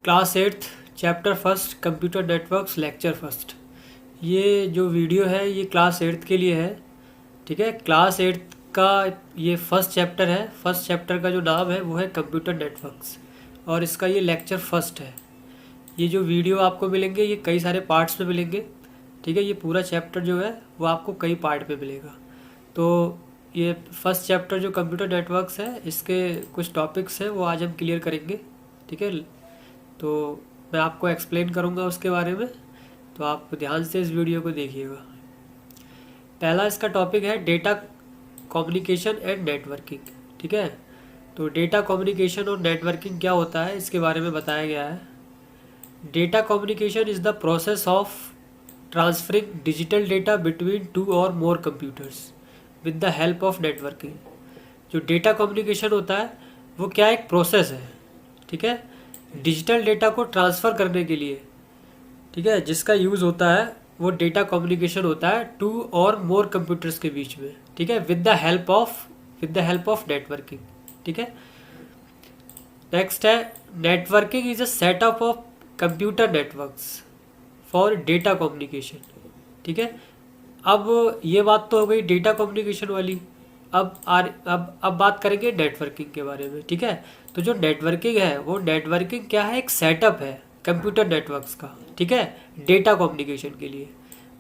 Class eighth chapter first computer networks lecture first. ये जो video है ये क्लास एट्थ के लिए है। ठीक है, क्लास एट्थ का ये फर्स्ट चैप्टर है। फर्स्ट चैप्टर का जो नाम है वो है कंप्यूटर नेटवर्क्स और इसका ये लेक्चर फर्स्ट है। ये जो वीडियो आपको मिलेंगे ये कई सारे पार्ट्स में मिलेंगे। ठीक है, ये पूरा चैप्टर जो है वो आपको कई पार्ट में मिलेगा। तो ये फर्स्ट चैप्टर जो कंप्यूटर नेटवर्क्स है इसके कुछ टॉपिक्स हैं वो आज हम क्लियर करेंगे। ठीक है, तो मैं आपको एक्सप्लेन करूँगा उसके बारे में, तो आप ध्यान से इस वीडियो को देखिएगा। पहला इसका टॉपिक है डेटा कम्युनिकेशन एंड नेटवर्किंग। ठीक है, तो डेटा कम्युनिकेशन और नेटवर्किंग क्या होता है इसके बारे में बताया गया है। Data communication is the process of transferring digital data between two or more computers with the help of networking. जो डेटा कम्युनिकेशन होता है वो क्या एक प्रोसेस है। ठीक है, डिजिटल डेटा को ट्रांसफ़र करने के लिए, ठीक है, जिसका यूज़ होता है वो डेटा कम्युनिकेशन होता है टू और मोर कंप्यूटर्स के बीच में। ठीक है, with the help of networking. ठीक है, नेक्स्ट है networking is a setup of computer networks for data communication. ठीक है, अब ये बात तो हो गई डेटा कम्युनिकेशन वाली। अब बात करेंगे नेटवर्किंग के बारे में। ठीक है, तो जो नेटवर्किंग है वो नेटवर्किंग क्या है, एक सेटअप है कंप्यूटर नेटवर्क्स का। ठीक है, डेटा कम्युनिकेशन के लिए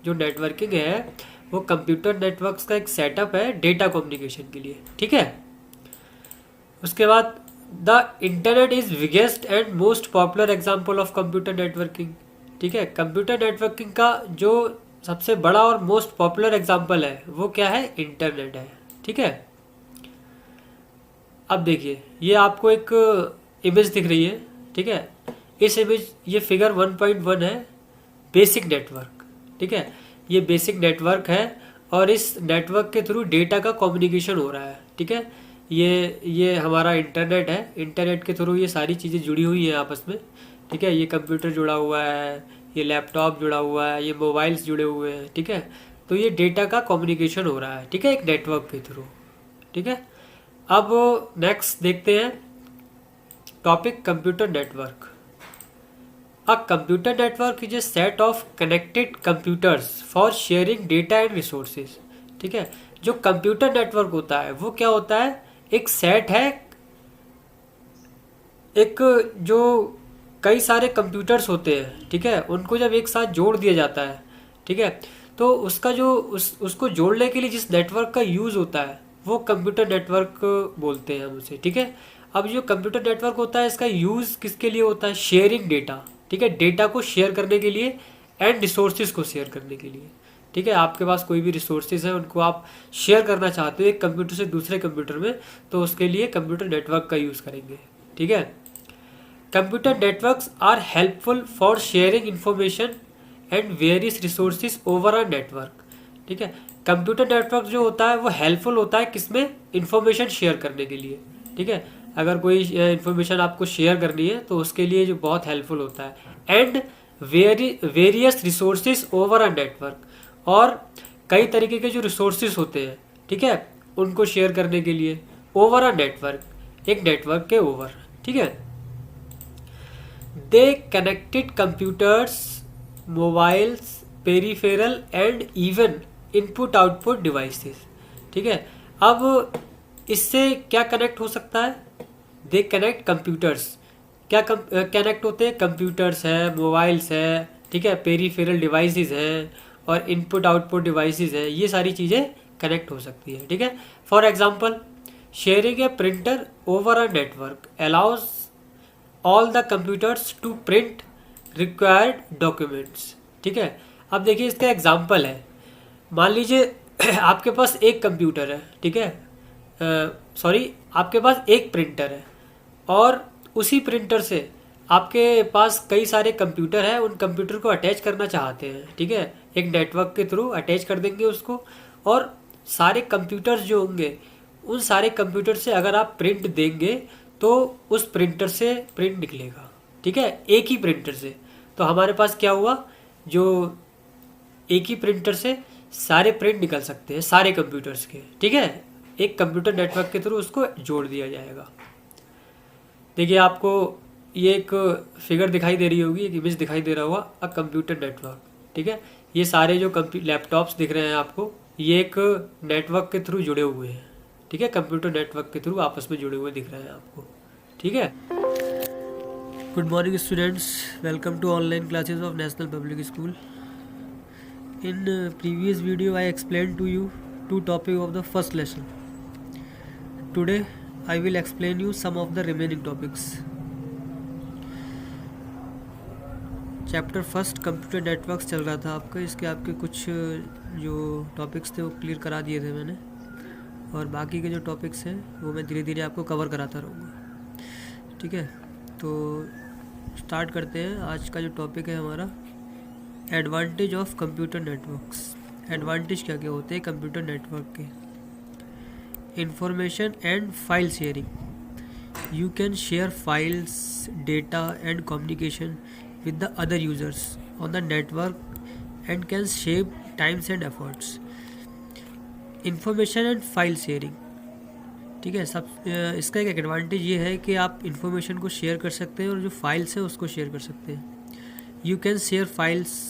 जो नेटवर्किंग है वो कंप्यूटर नेटवर्क्स का एक सेटअप है डेटा कम्युनिकेशन के लिए। ठीक है, उसके बाद the internet is biggest and most popular example of computer networking. ठीक है, कंप्यूटर नेटवर्किंग का जो सबसे बड़ा और मोस्ट पॉपुलर एग्जाम्पल है वो क्या है, इंटरनेट है। ठीक है, अब देखिए ये आपको एक इमेज दिख रही है। ठीक है, इस इमेज ये फिगर 1.1 है, बेसिक नेटवर्क। ठीक है, ये बेसिक नेटवर्क है और इस नेटवर्क के थ्रू डेटा का कम्युनिकेशन हो रहा है। ठीक है, ये हमारा इंटरनेट है, इंटरनेट के थ्रू ये सारी चीज़ें जुड़ी हुई हैं आपस में। ठीक है, ये कंप्यूटर जुड़ा हुआ है, ये लैपटॉप जुड़ा हुआ है, ये मोबाइल्स जुड़े हुए हैं। ठीक है, तो ये डेटा का कम्युनिकेशन हो रहा है। ठीक है, एक नेटवर्क के थ्रू। ठीक है, अब नेक्स्ट देखते हैं topic computer network. A computer network is a set of connected computers for sharing data and resources. ठीक है, जो कंप्यूटर नेटवर्क होता है वो क्या होता है, एक सेट है, एक जो कई सारे कंप्यूटर्स होते हैं। ठीक है, उनको जब एक साथ जोड़ दिया जाता है, ठीक है, तो उसका जो उसको जोड़ने के लिए जिस नेटवर्क का यूज़ होता है वो कंप्यूटर नेटवर्क बोलते हैं हम उसे। ठीक है, अब जो कंप्यूटर नेटवर्क होता है इसका यूज़ किसके लिए होता है, शेयरिंग डेटा। ठीक है, डेटा को शेयर करने के लिए एंड रिसोर्सेज को शेयर करने के लिए। ठीक है, आपके पास कोई भी रिसोर्सेज है उनको आप शेयर करना चाहते हो एक कंप्यूटर से दूसरे कंप्यूटर में, तो उसके लिए कंप्यूटर नेटवर्क का यूज़ करेंगे। ठीक है, computer networks are helpful for sharing information and various resources over a network. ठीक है, कंप्यूटर नेटवर्क जो होता है वो हेल्पफुल होता है किसमें, इंफॉर्मेशन शेयर करने के लिए। ठीक है, अगर कोई इंफॉर्मेशन आपको शेयर करनी है तो उसके लिए जो बहुत हेल्पफुल होता है। And various resources over a network, और कई तरीके के जो रिसोर्सेज होते हैं, ठीक है, उनको शेयर करने के लिए ओवर अ नेटवर्क, एक नेटवर्क के ओवर। ठीक है, दे connected computers, mobiles, peripheral and even input output devices. ठीक है, अब इससे क्या कनेक्ट हो सकता है, दे कनेक्ट कंप्यूटर्स, क्या कनेक्ट होते हैं, कंप्यूटर्स है, मोबाइल्स है, ठीक है, पेरीफेरल डिवाइसेस हैं और इनपुट आउटपुट डिवाइसेस है, ये सारी चीज़ें कनेक्ट हो सकती है। ठीक है, for example sharing a printer over a network allows all the computers to print required documents. ठीक है, अब देखिए इसका एग्जांपल है, मान लीजिए आपके पास एक कंप्यूटर है। ठीक है, सॉरी, आपके पास एक प्रिंटर है और उसी प्रिंटर से आपके पास कई सारे कंप्यूटर हैं, उन कंप्यूटर को अटैच करना चाहते हैं। ठीक है, एक नेटवर्क के थ्रू अटैच कर देंगे उसको, और सारे कंप्यूटर्स जो होंगे उन सारे कंप्यूटर से अगर आप प्रिंट देंगे तो उस प्रिंटर से प्रिंट निकलेगा। ठीक है, एक ही प्रिंटर से। तो हमारे पास क्या हुआ, जो एक ही प्रिंटर से सारे प्रिंट निकल सकते हैं सारे कंप्यूटर्स के। ठीक है, एक कंप्यूटर नेटवर्क के थ्रू उसको जोड़ दिया जाएगा। देखिए आपको ये एक फिगर दिखाई दे रही होगी, एक इमेज दिखाई दे रहा होगा, अ कंप्यूटर नेटवर्क। ठीक है, ये सारे जो लैपटॉप्स दिख रहे हैं आपको, ये एक नेटवर्क के थ्रू जुड़े हुए हैं। ठीक है, कंप्यूटर नेटवर्क के थ्रू आपस में जुड़े हुए दिख रहे हैं आपको। ठीक है, good morning students, welcome to online classes of National Public School. In previous video I explain to you two topic of the first lesson. Today I will explain you some of the remaining topics. Chapter first computer networks चल रहा था आपका, इसके आपके कुछ जो topics थे वो क्लियर करा दिए थे मैंने, और बाकी के जो टॉपिक्स हैं वो मैं धीरे धीरे आपको कवर कराता रहूँगा। ठीक है, तो स्टार्ट करते हैं। आज का जो टॉपिक है हमारा, advantage of computer networks. Advantage क्या क्या होते हैं कंप्यूटर नेटवर्क के? Information and file sharing. You can share files, data and communication with the other users on the network and can save times and efforts. Information and file sharing. ठीक है, इसका एक advantage ये है कि आप information को शेयर कर सकते हैं और जो फाइल्स हैं उसको शेयर कर सकते हैं। यू कैन शेयर फाइल्स,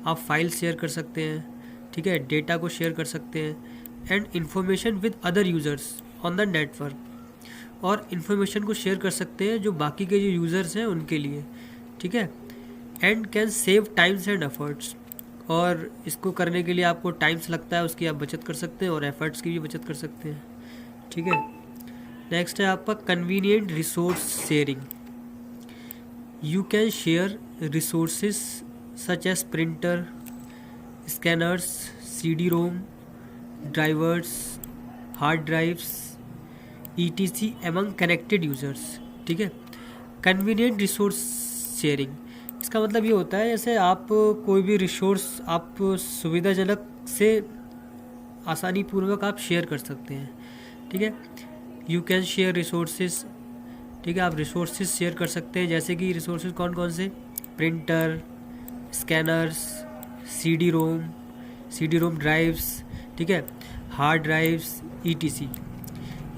आप फाइल्स शेयर कर सकते हैं। ठीक है, डेटा को शेयर कर सकते हैं। And information with other users on the network, और इन्फॉर्मेशन को शेयर कर सकते हैं जो बाकी के जो यूज़र्स हैं उनके लिए। ठीक है, and can save times and efforts, और इसको करने के लिए आपको टाइम्स लगता है उसकी आप बचत कर सकते हैं और एफर्ट्स की भी बचत कर सकते हैं। ठीक है, नेक्स्ट है आपका convenient resource sharing. You can share resources such as printer, scanners, CD-ROM, drivers, hard drives, ETC among connected users. ठीक है, कन्वीनियंट रिसोर्स शेयरिंग, इसका मतलब ये होता है जैसे आप कोई भी रिसोर्स आप सुविधाजनक से आसानी पूर्वक आप शेयर कर सकते हैं। ठीक है, यू कैन शेयर रिसोर्सेज। ठीक है, आप रिसोर्सेज शेयर कर सकते हैं, जैसे कि रिसोर्सेज कौन कौन से? प्रिंटर, स्कैनर्स, CD-ROM ड्राइव्स, ठीक है, हार्ड ड्राइव्स, ETC।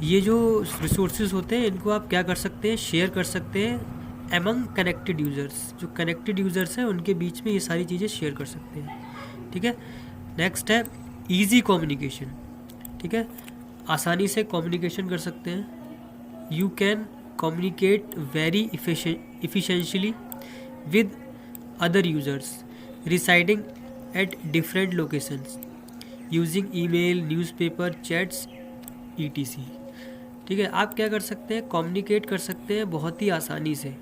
ये जो रिसोर्सेज होते हैं इनको आप क्या कर सकते हैं? शेयर कर सकते हैं एमंग कनेक्टेड यूज़र्स। जो कनेक्टेड यूज़र्स हैं उनके बीच में ये सारी चीज़ें शेयर कर सकते हैं। ठीक है, नेक्स्ट है ईजी कम्युनिकेशन। ठीक है, आसानी से कम्युनिकेशन कर सकते हैं। You can communicate very efficiently with other users residing at different locations using email, newspaper, chats, ETC। ठीक है, आप क्या कर सकते हैं? कम्युनिकेट कर सकते हैं बहुत ही आसानी से।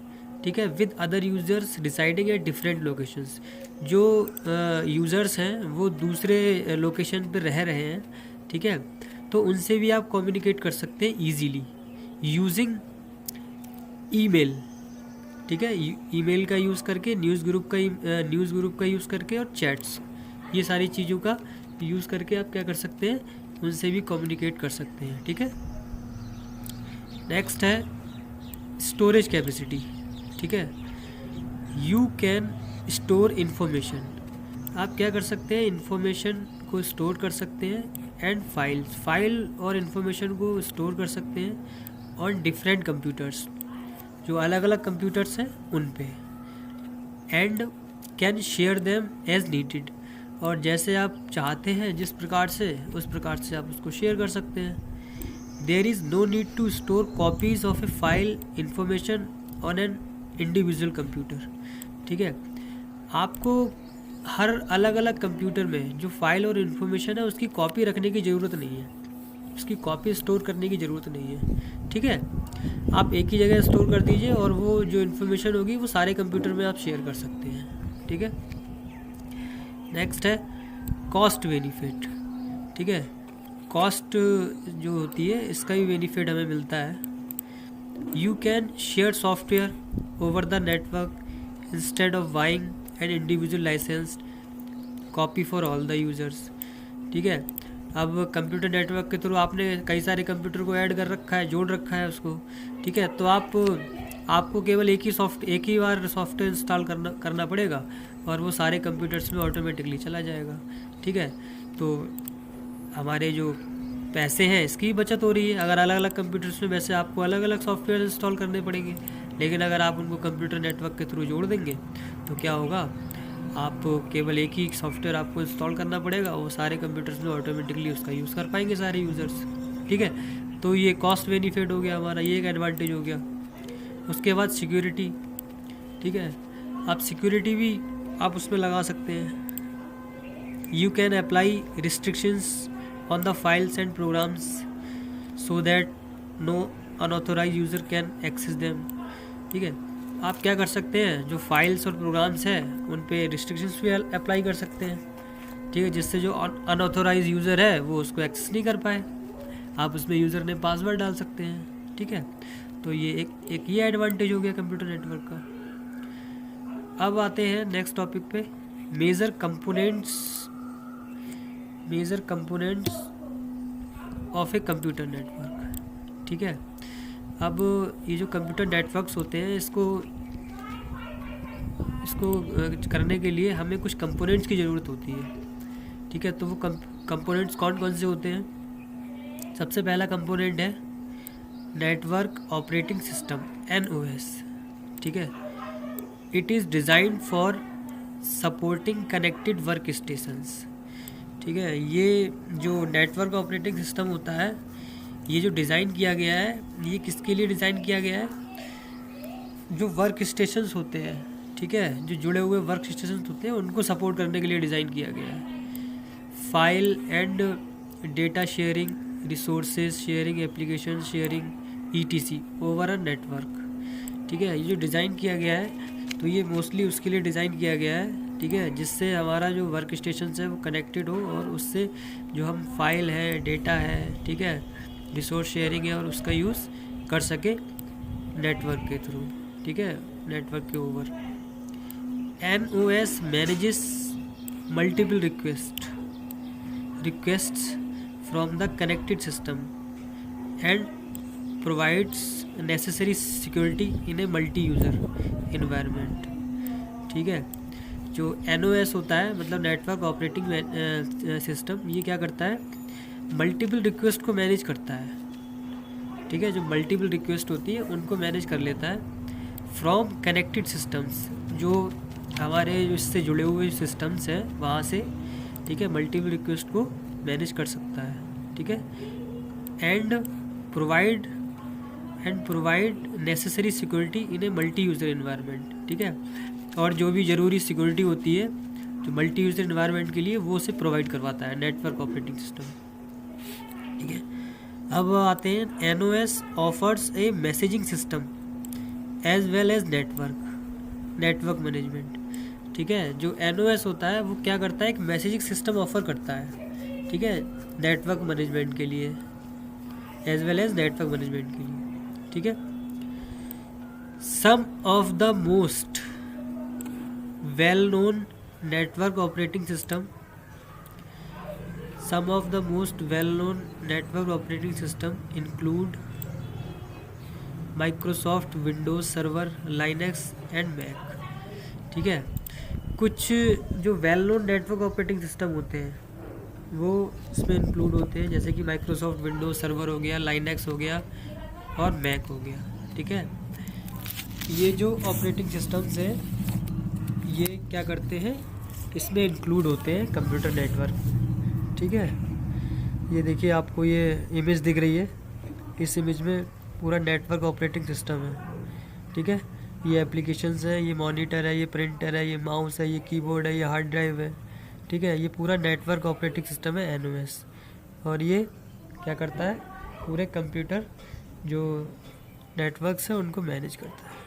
ठीक है, with other users residing at different locations, जो यूज़र्स हैं वो दूसरे लोकेशन पर रह रहे हैं। ठीक है, तो उनसे भी आप कम्युनिकेट कर सकते हैं ईजीली यूजिंग ईमेल। ठीक है, ईमेल का यूज़ करके, न्यूज़ ग्रुप का यूज़ करके, और चैट्स, ये सारी चीज़ों का यूज़ करके आप क्या कर सकते हैं? उनसे भी कम्युनिकेट कर सकते हैं। ठीक है, नेक्स्ट है स्टोरेज कैपेसिटी। ठीक है, यू कैन स्टोर इन्फॉर्मेशन, आप क्या कर सकते हैं? इन्फॉर्मेशन को स्टोर कर सकते हैं। एंड फाइल और इन्फॉर्मेशन को स्टोर कर सकते हैं ऑन डिफरेंट कंप्यूटर्स, जो अलग अलग कंप्यूटर्स हैं उन पे। And can share them as needed, और जैसे आप चाहते हैं जिस प्रकार से, उस प्रकार से आप उसको शेयर कर सकते हैं। There is no need to store copies of a file information on an individual computer. ठीक है, आपको हर अलग अलग कंप्यूटर में जो फाइल और इन्फॉर्मेशन है उसकी कॉपी रखने की ज़रूरत नहीं है, उसकी कॉपी स्टोर करने की ज़रूरत नहीं है। ठीक है, आप एक ही जगह स्टोर कर दीजिए और वो जो इन्फॉर्मेशन होगी वो सारे कंप्यूटर में आप शेयर कर सकते हैं। ठीक है, नेक्स्ट है कॉस्ट बेनिफिट। ठीक है, कॉस्ट जो होती है इसका भी बेनिफिट हमें मिलता है। You can share software over the network instead of buying an individual licensed copy for all the users. ठीक है, अब कंप्यूटर नेटवर्क के थ्रू आपने कई सारे कंप्यूटर को ऐड कर रखा है, जोड़ रखा है उसको। ठीक है, तो आपको केवल एक ही बार सॉफ्टवेयर इंस्टॉल करना पड़ेगा और वो सारे कंप्यूटर्स में ऑटोमेटिकली चला जाएगा। ठीक है, तो हमारे जो पैसे हैं इसकी बचत हो रही है। अगर अलग अलग कंप्यूटर्स में वैसे आपको अलग अलग सॉफ्टवेयर इंस्टॉल करने पड़ेंगे, लेकिन अगर आप उनको कंप्यूटर नेटवर्क के थ्रू जोड़ देंगे तो क्या होगा, आप केवल एक ही सॉफ्टवेयर आपको इंस्टॉल करना पड़ेगा, वो सारे कंप्यूटर्स में ऑटोमेटिकली उसका यूज़ कर पाएंगे सारे यूज़र्स। ठीक है, तो ये कॉस्ट बेनिफिट हो गया हमारा, ये एक एडवांटेज हो गया। उसके बाद सिक्योरिटी। ठीक है, आप सिक्योरिटी भी आप उसमें लगा सकते हैं। You can apply restrictions on the files and programs so that no unauthorized user can access them. ठीक है, आप क्या कर सकते हैं, जो फाइल्स और प्रोग्राम्स हैं उन पे रिस्ट्रिक्शंस भी अप्लाई कर सकते हैं। ठीक है, जिससे जो अनऑथोराइज यूज़र है वो उसको एक्सेस नहीं कर पाए। आप उसमें यूज़र ने पासवर्ड डाल सकते हैं। ठीक है, तो ये एक ये एडवांटेज हो गया कंप्यूटर नेटवर्क का। अब आते हैं नेक्स्ट टॉपिक पे, major components of a computer network. ठीक है, अब ये जो कंप्यूटर नेटवर्क्स होते हैं इसको करने के लिए हमें कुछ कंपोनेंट्स की ज़रूरत होती है। ठीक है, तो वो कंपोनेंट्स कौन कौन से होते हैं। सबसे पहला कंपोनेंट है नेटवर्क ऑपरेटिंग सिस्टम, NOS। ठीक है, it is designed for supporting connected work stations. ठीक है, ये जो नेटवर्क ऑपरेटिंग सिस्टम होता है, ये जो डिज़ाइन किया गया है, ये किसके लिए डिज़ाइन किया गया है, जो वर्क स्टेशंस होते हैं। ठीक है, जो जुड़े हुए वर्क स्टेशंस होते हैं उनको सपोर्ट करने के लिए डिज़ाइन किया गया है। File and data sharing, resources sharing, application sharing, ETC over a network. ठीक है, ये जो डिज़ाइन किया गया है तो ये मोस्टली उसके लिए डिज़ाइन किया गया है। ठीक है, जिससे हमारा जो वर्क स्टेशन है वो कनेक्टेड हो और उससे जो हम फाइल है, डेटा है, ठीक है, रिसोर्स शेयरिंग है और उसका यूज़ कर सके नेटवर्क के थ्रू। ठीक है, नेटवर्क के over. NOS manages multiple requests from the connected system and provides necessary security in a multi user environment. ठीक है, जो NOS होता है मतलब नेटवर्क ऑपरेटिंग सिस्टम, ये क्या करता है, मल्टीपल रिक्वेस्ट को मैनेज करता है। ठीक है, जो मल्टीपल रिक्वेस्ट होती है उनको मैनेज कर लेता है फ्रॉम कनेक्टेड सिस्टम्स, जो हमारे जो इससे जुड़े हुए सिस्टम्स हैं वहाँ से। ठीक है, मल्टीपल रिक्वेस्ट को मैनेज कर सकता है। ठीक है, and provide necessary security in a multi user environment. ठीक है, और जो भी ज़रूरी सिक्योरिटी होती है जो मल्टी यूज़र इन्वायरमेंट के लिए, वो उसे प्रोवाइड करवाता है नेटवर्क ऑपरेटिंग सिस्टम। ठीक है, अब आते हैं NOS offers a messaging system as well as network management. ठीक है, जो NOS होता है वो क्या करता है, एक मैसेजिंग सिस्टम ऑफर करता है। ठीक है, नेटवर्क मैनेजमेंट के लिए as well as network management के लिए। ठीक है, some of the most well known network operating system include Microsoft Windows server, Linux and Mac. ठीक है, कुछ जो well known network operating system होते हैं वो इसमें इंक्लूड होते हैं, जैसे कि माइक्रोसॉफ्ट विंडोज़ सर्वर हो गया, लाइनक्स हो गया और मैक हो गया। ठीक है, ये जो ऑपरेटिंग सिस्टम्स हैं ये क्या करते हैं, इसमें इंक्लूड होते हैं कंप्यूटर नेटवर्क। ठीक है, ये देखिए आपको ये इमेज दिख रही है, इस इमेज में पूरा नेटवर्क ऑपरेटिंग सिस्टम है। ठीक है, ये एप्लीकेशंस है, ये मॉनिटर है, ये प्रिंटर है, ये माउस है, ये कीबोर्ड है, ये हार्ड ड्राइव है। ठीक है, ये पूरा नेटवर्क ऑपरेटिंग सिस्टम है NOS, और ये क्या करता है, पूरे कंप्यूटर जो नेटवर्क्स हैं उनको मैनेज करता है।